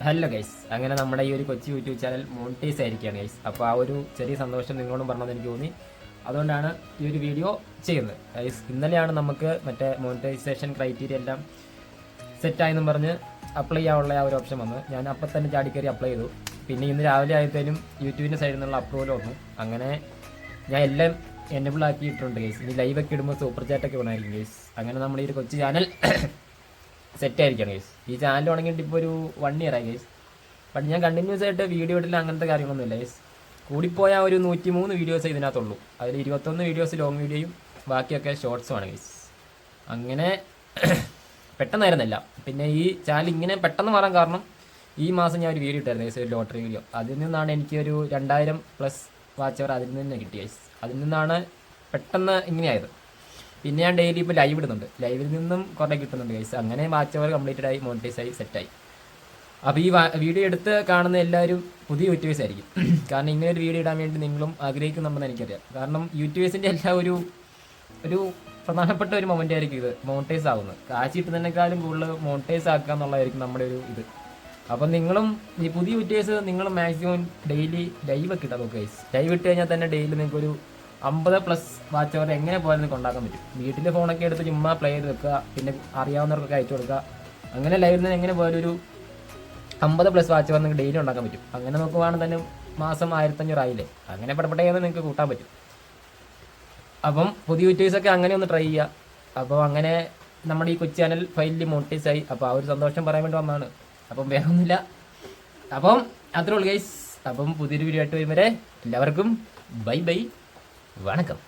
Hello guys, അങ്ങനെ നമ്മുടെ ഈ ഒരു കൊച്ചു യൂട്യൂബ് ചാനൽ മോണിറ്റൈസ് ആയിരിക്കുകയാണ് ഗൈസ്. അപ്പോൾ ആ ഒരു ചെറിയ സന്തോഷം നിങ്ങളോടും പറഞ്ഞതെന്ന് എനിക്ക് തോന്നി. അതുകൊണ്ടാണ് ഈ ഒരു വീഡിയോ ചെയ്യുന്നത് ഗൈസ്. ഇന്നലെയാണ് നമുക്ക് മറ്റേ മോണിറ്റൈസേഷൻ ക്രൈറ്റീരിയ എല്ലാം സെറ്റായെന്നും പറഞ്ഞ് അപ്ലൈ ചെയ്യാനുള്ള ആ ഒരു ഓപ്ഷൻ വന്നു. ഞാൻ അപ്പം തന്നെ ചാടിക്കറി അപ്ലൈ ചെയ്തു. പിന്നെ ഇന്ന് രാവിലെ ആയത്തേനും യൂട്യൂബിൻ്റെ സൈഡിൽ നിന്നുള്ള അപ്രൂവൽ വന്നു. അങ്ങനെ ഞാൻ എല്ലാം എനബിൾ ആക്കിയിട്ടുണ്ട് ഗൈസ്. ഇനി ലൈവൊക്കെ ഇടുമ്പോൾ സൂപ്പർ ചാറ്റൊക്കെ വേണമായിരിക്കും ഗൈസ്. അങ്ങനെ നമ്മുടെ ഈ ഒരു കൊച്ചു ചാനൽ സെറ്റ് ആയിരിക്കണം ഗൈസ്. ഈ ചാനൽ തുടങ്ങിയിട്ട് ഇപ്പോൾ ഒരു 1 ഇയർ ആയി ഗൈസ്. ബട്ട് ഞാൻ കണ്ടിന്യൂസ് ആയിട്ട് വീഡിയോ ഇട്ടില്ല, അങ്ങനത്തെ കാര്യങ്ങളൊന്നുമില്ല ഗൈസ്. കൂടിപ്പോയാൽ ഒരു 103 വീഡിയോസ് ഇതിനകത്തുള്ളൂ. അതിൽ 21 വീഡിയോസ് ലോങ് വീഡിയോയും ബാക്കിയൊക്കെ ഷോർട്സുമാണ് ഗൈസ്. അങ്ങനെ പെട്ടെന്നായിരുന്നില്ല. പിന്നെ ഈ ചാനൽ ഇങ്ങനെ പെട്ടെന്ന് മാറാൻ കാരണം ഈ മാസം ഞാൻ ഒരു വീഡിയോ ഇട്ടായിരുന്നു ഗൈസ്, ഒരു ലോട്ടറി വീഡിയോ. അതിൽ നിന്നാണ് എനിക്കൊരു 2000+ വാച്ച് അവർ അതിൽ നിന്ന് കിട്ടി ഗൈസ്. അതിൽ നിന്നാണ് പെട്ടെന്ന് ഇങ്ങനെയായത്. പിന്നെ ഞാൻ ഡെയിലി ഇപ്പോൾ ലൈവ് ഇടുന്നുണ്ട്. ലൈവിൽ നിന്നും കുറേ കിട്ടുന്നുണ്ട് ഗൈസ്. അങ്ങനെ വാച്ച് അവർ കംപ്ലീറ്റഡ് ആയി, മോണിറ്റൈസ് ആയി, സെറ്റായി. അപ്പോൾ ഈ വീഡിയോ എടുത്ത് കാണുന്ന എല്ലാവരും പുതിയ യൂട്യൂബേഴ്സ് ആയിരിക്കും. കാരണം ഇങ്ങനെ ഒരു വീഡിയോ ഇടാൻ വേണ്ടി നിങ്ങളും ആഗ്രഹിക്കുന്നുണ്ടെന്ന് എനിക്കറിയാം. കാരണം യൂട്യൂബേഴ്സിൻ്റെ എല്ലാം ഒരു പ്രധാനപ്പെട്ട ഒരു മൊമെൻ്റ് ആയിരിക്കും ഇത്, മോണിറ്റൈസ് ആകുന്നത്. കാശ് കിട്ടുന്നതിനേക്കാളും കൂടുതൽ മോണിറ്റൈസ് ആക്കുക എന്നുള്ളതായിരിക്കും നമ്മുടെ ഒരു ഇത്. അപ്പം നിങ്ങളും ഈ പുതിയ യൂട്യൂബേഴ്സ് നിങ്ങൾ മാക്സിമം ഡെയിലി ലൈവ് ഒക്കെ ഇട്ടാൽ നോക്കുക ഗൈസ്. ലൈവ് ഇട്ട് കഴിഞ്ഞാൽ തന്നെ ഡെയിലി നിങ്ങൾക്കൊരു 50+ വാച്ച് അവർ എങ്ങനെ പോയാലും നിങ്ങൾക്ക് ഉണ്ടാക്കാൻ പറ്റും. വീട്ടിലെ ഫോണൊക്കെ എടുത്ത് ചുമ്മാ പ്ലേ ചെയ്ത് വെക്കുക, പിന്നെ അറിയാവുന്നവർക്കൊക്കെ അയച്ചു കൊടുക്കുക. അങ്ങനെ ലൈവിൽ നിന്ന് എങ്ങനെ പോയാലും ഒരു 50+ വാച്ച് അവർ നിങ്ങൾക്ക് ഡെയിലി ഉണ്ടാക്കാൻ പറ്റും. അങ്ങനെ നോക്കുവാണെങ്കിൽ തന്നെ മാസം 1500 ആയില്ലേ. അങ്ങനെ പടപെട്ടെന്ന് നിങ്ങൾക്ക് കൂട്ടാൻ പറ്റും. അപ്പം പുതിയ യൂട്യൂബേഴ്സൊക്കെ അങ്ങനെ ഒന്ന് ട്രൈ ചെയ്യുക. അപ്പോൾ അങ്ങനെ നമ്മുടെ ഈ കൊച്ചു ചാനൽ ഫൈനലി മോണിറ്റൈസ് ആയി. അപ്പോൾ ആ ഒരു സന്തോഷം പറയാൻ വേണ്ടി വന്നതാണ്. അപ്പം വേറൊന്നുമില്ല. അപ്പം അത്രേ ഉള്ളൂ ഗൈസ്. അപ്പം പുതിയൊരു വീഡിയോ ആയിട്ട് വരുമ്പോൾ എല്ലാവർക്കും ബൈ ബൈ, വണക്കം.